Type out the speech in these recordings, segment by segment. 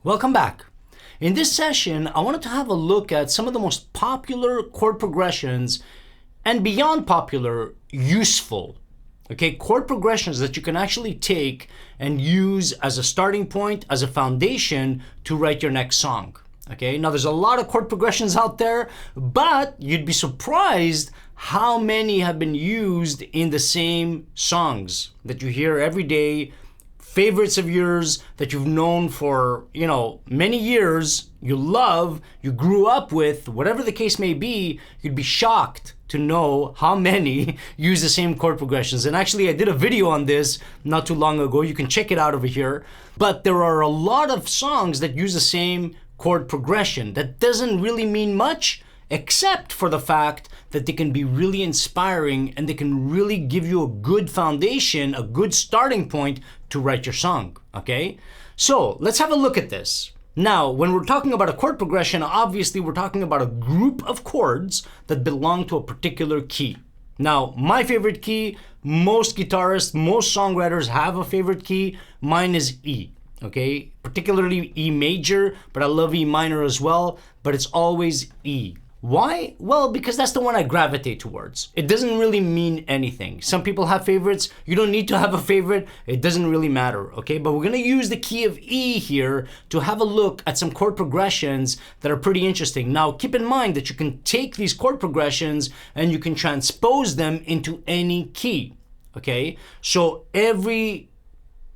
Welcome back. In this session, I wanted to have a look at some of the most popular chord progressions and beyond popular, useful, chord progressions that you can actually take and use as a starting point, as a foundation to write your next song. Now there's a lot of chord progressions out there, but you'd be surprised how many have been used in the same songs that you hear every day, favorites of yours that you've known for, many years, you love, you grew up with, whatever the case may be. You'd be shocked to know how many use the same chord progressions. And actually, I did a video on this not too long ago. You can check it out over here. But there are a lot of songs that use the same chord progression. That doesn't really mean much, except for the fact that they can be really inspiring and they can really give you a good foundation, a good starting point to write your song, So let's have a look at this. Now, when we're talking about a chord progression, obviously we're talking about a group of chords that belong to a particular key. Now, my favorite key, most guitarists, most songwriters have a favorite key. Mine is E, particularly E major, but I love E minor as well, but it's always E. Why? Well, because that's the one I gravitate towards. It doesn't really mean anything. Some people have favorites. You don't need to have a favorite. It doesn't really matter, But we're gonna use the key of E here to have a look at some chord progressions that are pretty interesting. Now, keep in mind that you can take these chord progressions and you can transpose them into any key, So every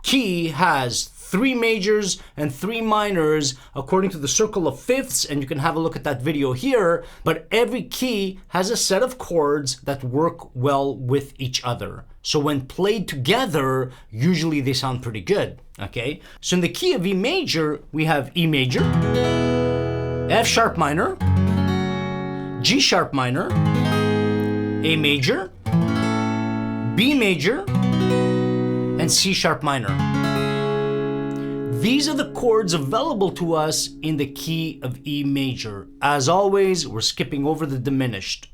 key has 3 majors and 3 minors according to the circle of fifths, and you can have a look at that video here. But every key has a set of chords that work well with each other. So when played together, usually they sound pretty good, So in the key of E major, we have E major, F sharp minor, G sharp minor, A major, B major, and C sharp minor. These are the chords available to us in the key of E major. As always, we're skipping over the diminished,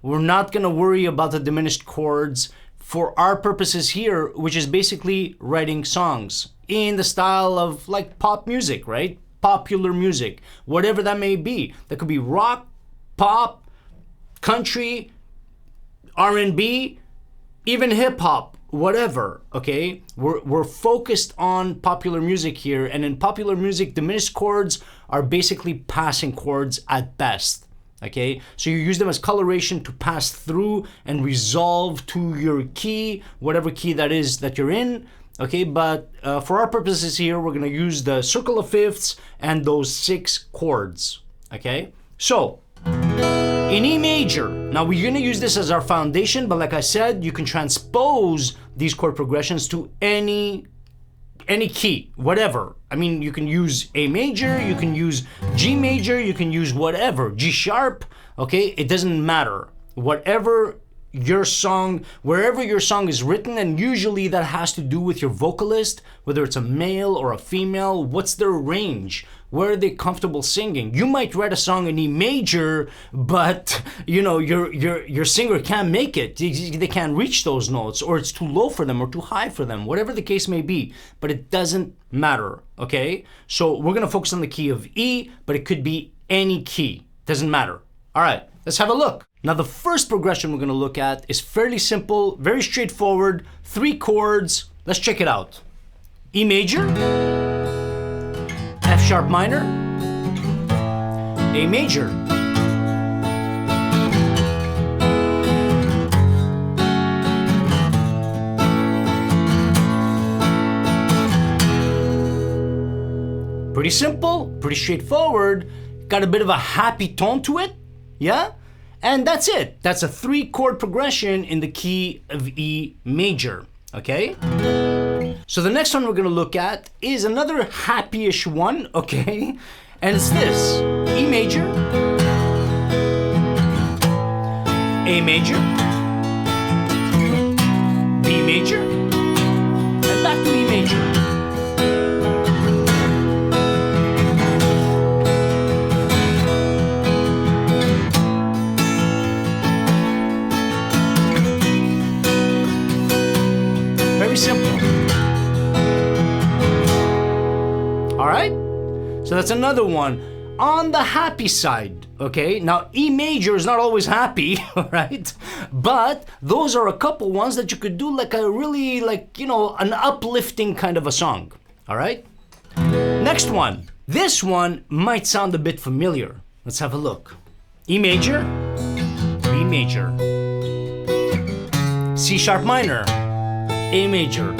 We're not gonna worry about the diminished chords for our purposes here, which is basically writing songs in the style of like pop music, Popular music, whatever that may be. That could be rock, pop, country, R&B, even hip hop. Whatever, We're focused on popular music here, and in popular music, diminished chords are basically passing chords at best, So you use them as coloration to pass through and resolve to your key, whatever key that is that you're in, But for our purposes here, we're gonna use the circle of fifths and those 6 chords, So, in E major, now we're gonna use this as our foundation, but like I said, you can transpose these chord progressions to any key, whatever. You can use A major, you can use G major, you can use whatever, G sharp, It doesn't matter. Wherever your song is written, and usually that has to do with your vocalist, whether it's a male or a female, what's their range? Where are they comfortable singing? You might write a song in E major, but your singer can't make it. They can't reach those notes, or it's too low for them or too high for them, whatever the case may be. But it doesn't matter, So we're gonna focus on the key of E, but it could be any key. Doesn't matter. All right, let's have a look. Now the first progression we're gonna look at is fairly simple, very straightforward, 3 chords. Let's check it out. E major, F sharp minor, A major, pretty simple, pretty straightforward, got a bit of a happy tone to it, And that's it. That's a 3 chord progression in the key of E major, So the next one we're gonna look at is another happy-ish one, And it's this: E major, A major, B major, and back to E major. Very simple. All right? So that's another one on the happy side, okay? Now, E major is not always happy, right? But those are a couple ones that you could do like a really, like, you know, an uplifting kind of a song, all right? Next one. This one might sound a bit familiar. Let's have a look. E major, B major, C sharp minor, A major.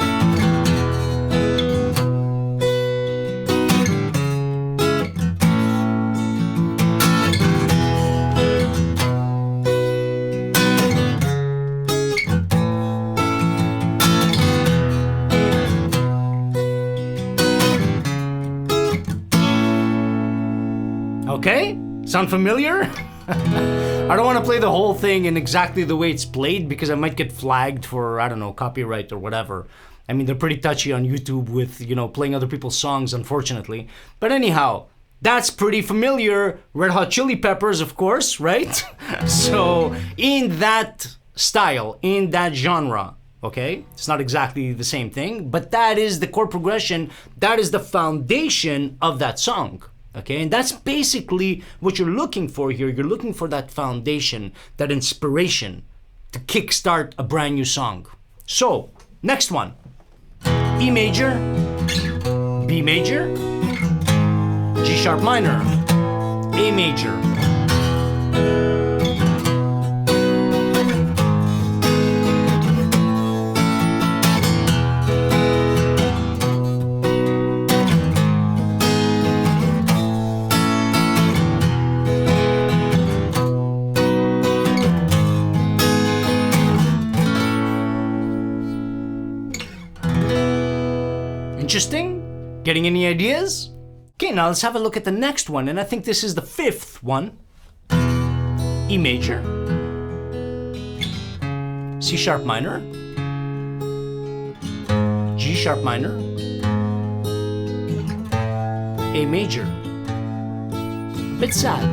Okay? Sound familiar? I don't want to play the whole thing in exactly the way it's played because I might get flagged for, I don't know, copyright or whatever. I mean, they're pretty touchy on YouTube with, you know, playing other people's songs, unfortunately. But anyhow, that's pretty familiar. Red Hot Chili Peppers, of course, right? So, in that style, in that genre, okay? It's not exactly the same thing, but that is the chord progression. That is the foundation of that song. Okay, and that's basically what you're looking for here. You're looking for that foundation, that inspiration to kickstart a brand new song. So, next one. E major, B major, G sharp minor, A major. Interesting? Getting any ideas? Okay, now let's have a look at the next one, and I think this is the fifth one. E major, C sharp minor, G sharp minor, A major. A bit sad.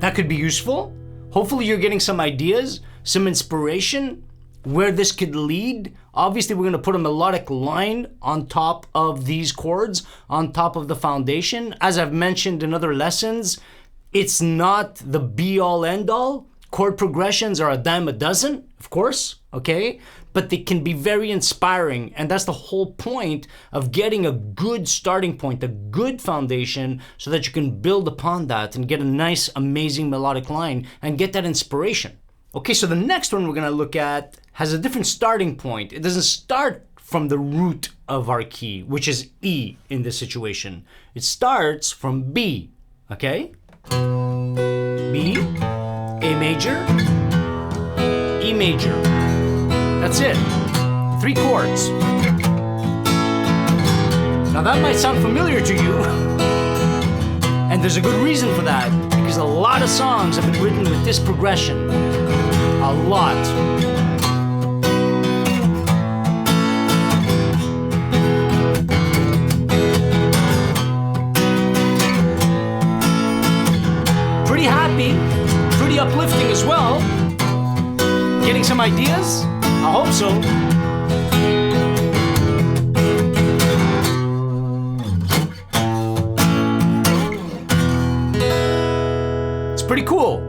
That could be useful. Hopefully you're getting some ideas, some inspiration, where this could lead. Obviously we're going to put a melodic line on top of these chords, on top of the foundation. As I've mentioned in other lessons, it's not the be-all end-all. Chord progressions are a dime a dozen, of course, okay? But they can be very inspiring, and that's the whole point of getting a good starting point, a good foundation, so that you can build upon that and get a nice, amazing melodic line and get that inspiration. Okay, so the next one we're gonna look at has a different starting point. It doesn't start from the root of our key, which is E in this situation. It starts from B, okay? B, A major, E major. That's it. 3 chords. Now that might sound familiar to you, and there's a good reason for that, because a lot of songs have been written with this progression. A lot. Pretty happy, pretty uplifting as well. Getting some ideas? I hope so. It's pretty cool,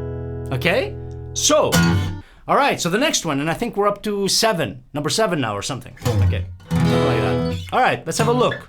okay? So, all right, so the next one, and I think we're up to 7, number 7 now or something. Okay, something like that. All right, let's have a look.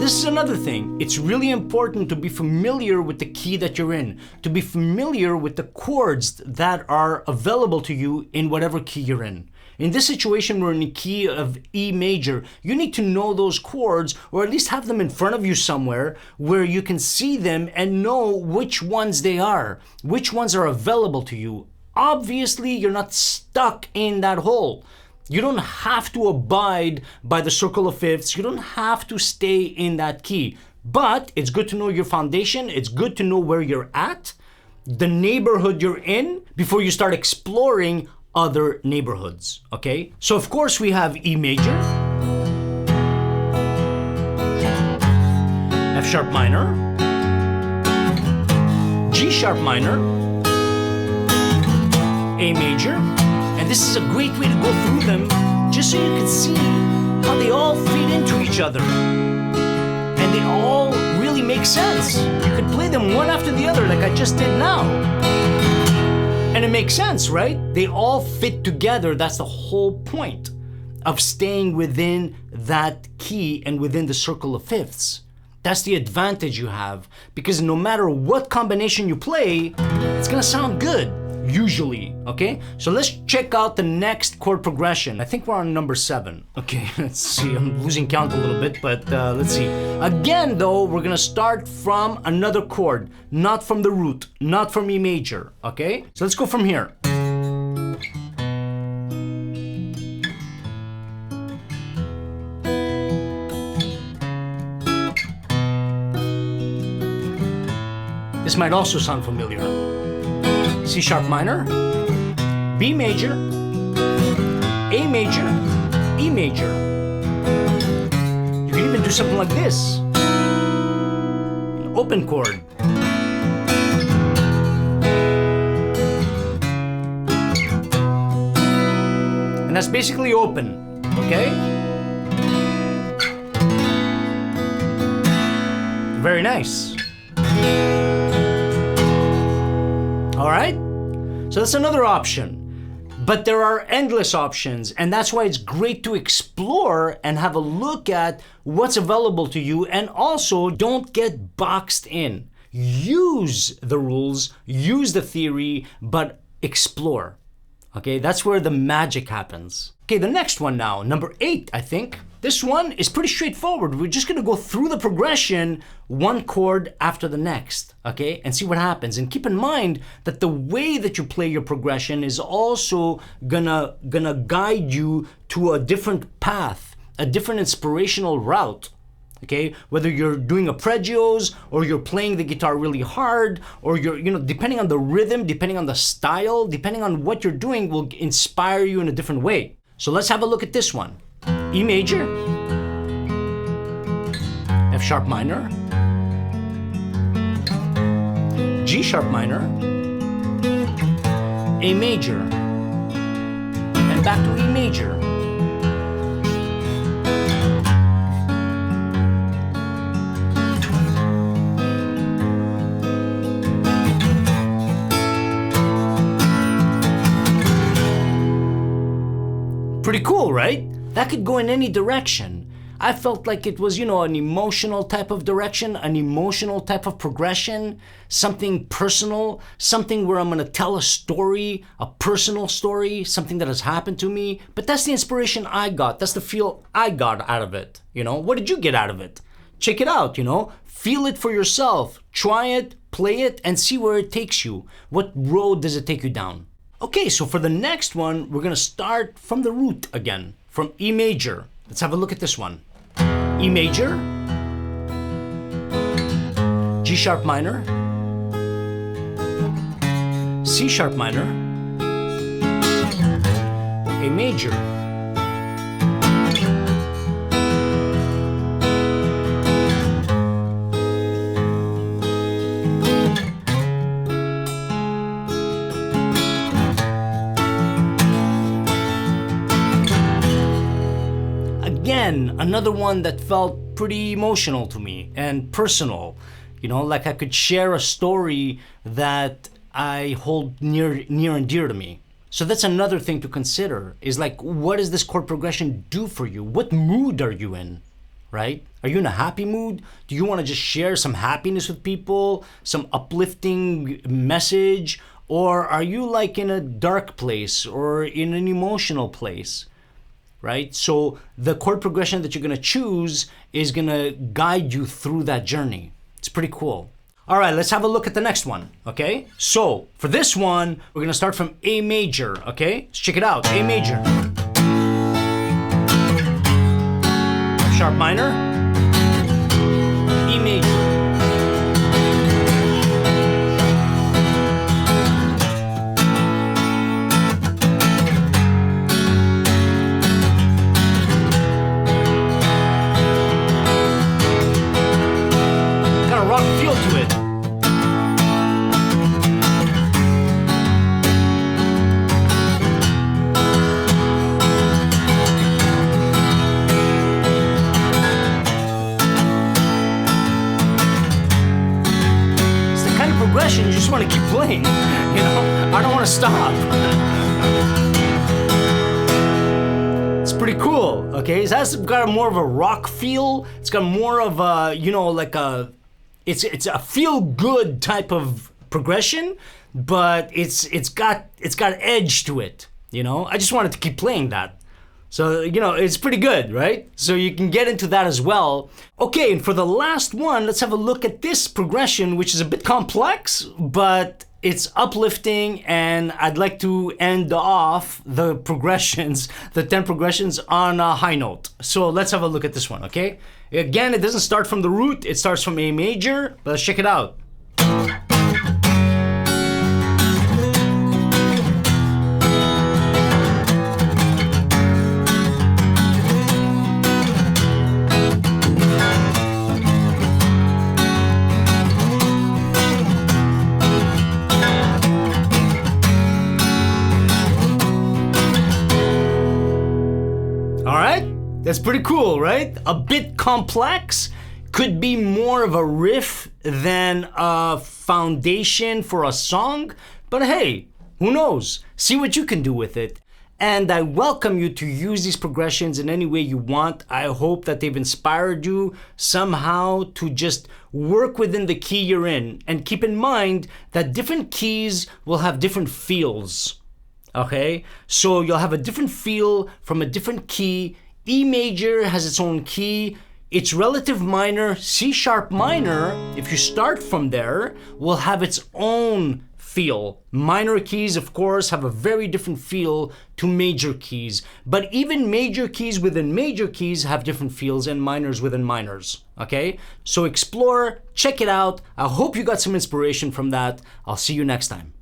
This is another thing. It's really important to be familiar with the key that you're in, to be familiar with the chords that are available to you in whatever key you're in. In this situation, we're in the key of E major. You need to know those chords, or at least have them in front of you somewhere where you can see them and know which ones they are, which ones are available to you. Obviously, you're not stuck in that hole. You don't have to abide by the circle of fifths. You don't have to stay in that key. But it's good to know your foundation. It's good to know where you're at, the neighborhood you're in, before you start exploring other neighborhoods, okay? So of course we have E major, F sharp minor, G sharp minor, A major, and this is a great way to go through them just so you can see how they all feed into each other. And they all really make sense. You could play them one after the other like I just did now. And it makes sense, right? They all fit together. That's the whole point of staying within that key and within the circle of fifths. That's the advantage you have, because no matter what combination you play, it's gonna sound good, usually, okay? So let's check out the next chord progression. I think we're on number 7. Okay, let's see, I'm losing count a little bit, but let's see. Again though, we're gonna start from another chord, not from the root, not from E major, okay? So let's go from here. This might also sound familiar. C sharp minor, B major, A major, E major. You can even do something like this. An open chord. And that's basically open, okay? Very nice. All right, so that's another option, but there are endless options, and that's why it's great to explore and have a look at what's available to you, and also don't get boxed in. Use the rules, use the theory, but explore. Okay, that's where the magic happens. Okay, the next one now, number 8, I think. This one is pretty straightforward. We're just gonna go through the progression, one chord after the next, okay, and see what happens. And keep in mind that the way that you play your progression is also gonna guide you to a different path, a different inspirational route. Okay, whether you're doing arpeggios or you're playing the guitar really hard, or you're, depending on the rhythm, depending on the style, depending on what you're doing, will inspire you in a different way. So let's have a look at this one. E major, F sharp minor, G sharp minor, A major, and back to E major. Pretty cool, right? That could go in any direction. I felt like it was, an emotional type of direction, an emotional type of progression, something personal, something where I'm gonna tell a story, a personal story, something that has happened to me. But that's the inspiration I got. That's the feel I got out of it. What did you get out of it? Check it out, feel it for yourself. Try it, play it, and see where it takes you. What road does it take you down? Okay, so for the next one, we're gonna start from the root again, from E major. Let's have a look at this one. E major, G sharp minor, C sharp minor, A major. Again, another one that felt pretty emotional to me and personal. Like I could share a story that I hold near and dear to me. So that's another thing to consider, is like, what does this chord progression do for you? What mood are you in, right? Are you in a happy mood? Do you want to just share some happiness with people, some uplifting message? Or are you like in a dark place or in an emotional place? Right? So the chord progression that you're going to choose is going to guide you through that journey. It's pretty cool. All right, let's have a look at the next one, okay? So for this one, we're going to start from A major, okay? Let's check it out. A major. F sharp minor. E major. playing. You know, I don't want to stop. It's pretty cool, okay? It has got more of a rock feel. It's got more of a, you know, like a, it's a feel-good type of progression, but it's got edge to it, you know? I just wanted to keep playing that. So, you know, it's pretty good, right? So you can get into that as well. Okay, and for the last one, let's have a look at this progression, which is a bit complex, but it's uplifting, and I'd like to end off the progressions, the 10 progressions, on a high note. So let's have a look at this one, okay? Again, it doesn't start from the root, it starts from A major, but let's check it out. That's pretty cool, right? A bit complex, could be more of a riff than a foundation for a song, but hey, who knows? See what you can do with it. And I welcome you to use these progressions in any way you want. I hope that they've inspired you somehow to just work within the key you're in. And keep in mind that different keys will have different feels, okay? So you'll have a different feel from a different key. E major has its own key. Its relative minor, C sharp minor, if you start from there, will have its own feel. Minor keys, of course, have a very different feel to major keys. But even major keys within major keys have different feels, and minors within minors, okay? So explore, check it out. I hope you got some inspiration from that. I'll see you next time.